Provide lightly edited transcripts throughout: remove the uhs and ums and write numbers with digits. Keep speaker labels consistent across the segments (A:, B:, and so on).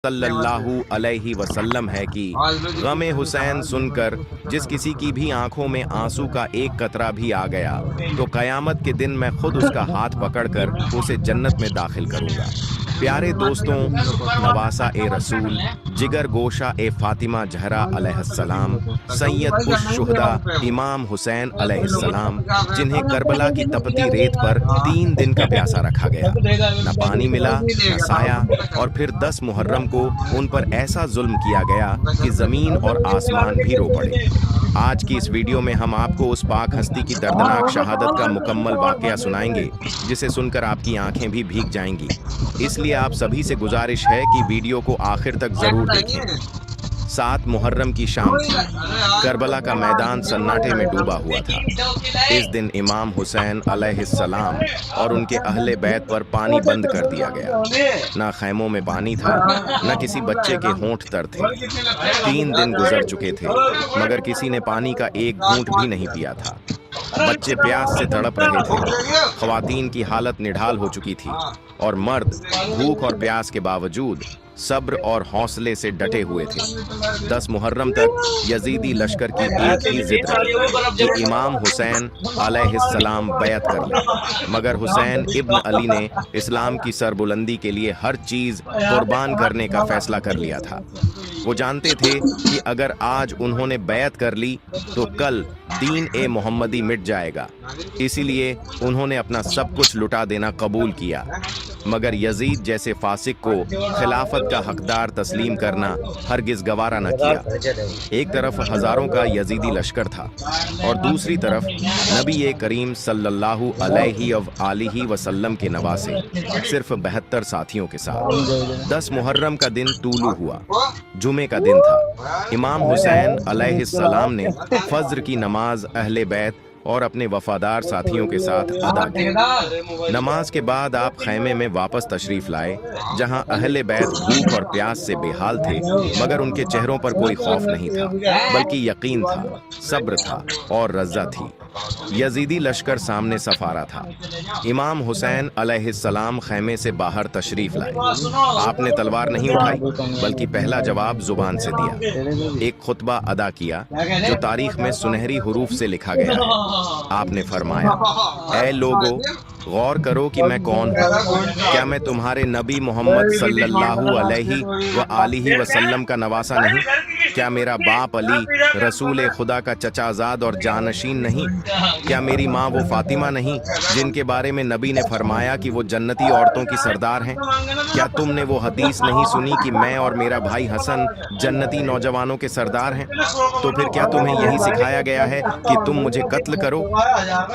A: सल्लल्लाहु अलैहि वसल्लम है कि गम हुसैन सुनकर जिस किसी की भी आंखों में आंसू का एक कतरा भी आ गया तो कयामत के दिन मैं खुद उसका हाथ पकड़कर उसे जन्नत में दाखिल करूंगा। प्यारे दोस्तों, नवासा ए रसूल, जिगर गोशा ए फातिमा जहरा अलैहिस्सलाम, सैयद उश शुहदा इमाम हुसैन अलैहिस्सलाम, जिन्हें करबला की तपती रेत पर 3 दिन का प्यासा रखा गया, न पानी मिला न साया, और फिर 10 मुहर्रम को उन पर ऐसा जुल्म किया गया कि जमीन और आसमान भी रो पड़े। आज की इस वीडियो में हम आपको उस पाक हस्ती की दर्दनाक शहादत का मुकम्मल वाकया सुनाएंगे, जिसे सुनकर आपकी आंखें भी भीग जाएंगी। इसलिए आप सभी से गुजारिश है कि वीडियो को आखिर तक जरूर देखें। 7 मुहर्रम की शाम थी। करबला का मैदान सन्नाटे में डूबा हुआ था। इस दिन इमाम हुसैन अलैहिस्सलाम और उनके अहले बैत पर पानी बंद कर दिया गया। ना खैमों में पानी था, न किसी बच्चे के होंठ तर थे। 3 दिन गुजर चुके थे, मगर किसी ने पानी का एक घूंट भी नहीं पिया था। बच्चे प्यास से तड़प रहे थे, ख्वातीन की हालत निढाल हो चुकी थी, और मर्द भूख और प्यास के बावजूद सब्र और हौसले से डटे हुए थे। 10 मुहर्रम तक यजीदी लश्कर की एक ही जिद रही कि इमाम हुसैन अलैहिस्सलाम बैत कर लें, मगर हुसैन इब्न अली ने इस्लाम की सरबुलंदी के लिए हर चीज कुर्बान करने का फैसला कर लिया था। वो जानते थे कि अगर आज उन्होंने बैत कर ली तो कल दीन ए मोहम्मदी मिट जाएगा। इसीलिए उन्होंने अपना सब कुछ लुटा देना कबूल किया, मगर यजीद जैसे फासिक को खिलाफत का हकदार तस्लीम करना हरगिज गवारा न किया। एक तरफ हजारों का यजीदी लश्कर था और दूसरी तरफ नबी करीम सल्लल्लाहु अलैहि वसल्लम के नवासे सिर्फ 72 साथियों के साथ। 10 मुहर्रम का दिन तूलू हुआ, जुमे का दिन था। इमाम हुसैन अलैहिस्सलाम ने फज्र की नमाज अहले बैत और अपने वफादार साथियों के साथ अदा की। नमाज के बाद आप खैमे में वापस तशरीफ लाए, जहां अहले बैत भूख और प्यास से बेहाल थे, मगर उनके चेहरों पर कोई खौफ नहीं था, बल्कि यकीन था, सब्र था और रज़ा थी। यजीदी लश्कर सामने सफारा था। इमाम हुसैन अलैहिस्सलाम खैमे से बाहर तशरीफ लाए। आपने तलवार नहीं उठाई, बल्कि पहला जवाब जुबान से दिया। एक खुतबा अदा किया जो तारीख में सुनहरी हुरूफ से लिखा गया है। आपने फरमाया, ऐ लोगो, गौर करो कि मैं कौन हूँ। क्या मैं तुम्हारे नबी मोहम्मद सल्लल्लाहु अलैहि वसल्लम का नवासा नहीं? क्या मेरा बाप अली रसूल खुदा का चचाजाद और जानशीन नहीं? क्या मेरी माँ वो फातिमा नहीं जिनके बारे में नबी ने फरमाया कि वो जन्नती औरतों की सरदार हैं? क्या तुमने वो हदीस नहीं सुनी कि मैं और मेरा भाई हसन जन्नती नौजवानों के सरदार हैं? तो फिर क्या तुम्हें यही सिखाया गया है कि तुम मुझे कत्ल करो?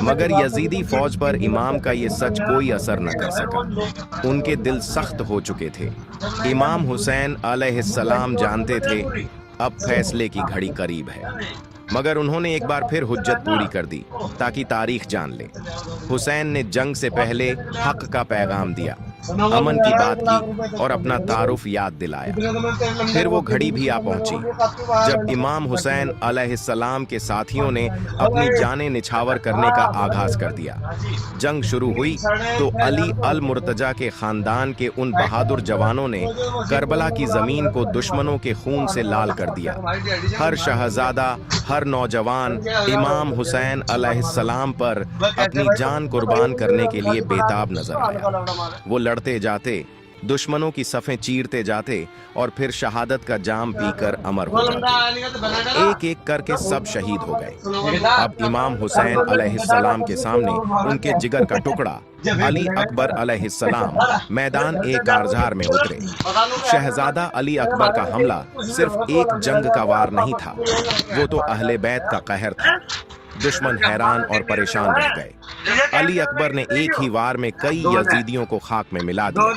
A: मगर यजीदी फौज पर इमाम का ये सच कोई असर न कर सका। उनके दिल सख्त हो चुके थे। इमाम हुसैन अलैहिस्सलाम जानते थे अब फैसले की घड़ी करीब है, मगर उन्होंने एक बार फिर हुज्जत पूरी कर दी ताकि तारीख जान ले। हुसैन ने जंग से पहले हक का पैगाम दिया, अमन की बात की और अपना तारुफ याद दिलाया। फिर वो घड़ी भी आ पहुंची जब इमाम हुसैन अलैहिस्सलाम के साथियों ने अपनी जानें निछावर करने का आगाज कर दिया। जंग शुरू हुई तो अली अल मुर्तजा के खानदान के उन बहादुर जवानों ने करबला की जमीन को दुश्मनों के खून से लाल कर दिया। हर शहजादा, हर नौजवान इमाम हुसैन अलैहिस्सलाम पर अपनी जान कुर्बान करने के लिए बेताब नजर आया। वो लड़ते जाते, दुश्मनों की सफ़ें चीरते जाते और फिर शहादत का जाम पीकर अमर हो जाते। एक एक करके सब शहीद हो गए। अब इमाम हुसैन अलैहिस्सलाम के सामने उनके जिगर का टुकड़ा अली अकबर अलैहिस्सलाम मैदान ए कारजार में उतरे। शहजादा अली अकबर का हमला सिर्फ एक जंग का वार नहीं था, वो तो अहले बैत का कहर था। दुश्मन हैरान और परेशान रह गए। अली अकबर ने एक ही वार में कई यजीदियों को खाक में मिला दिया।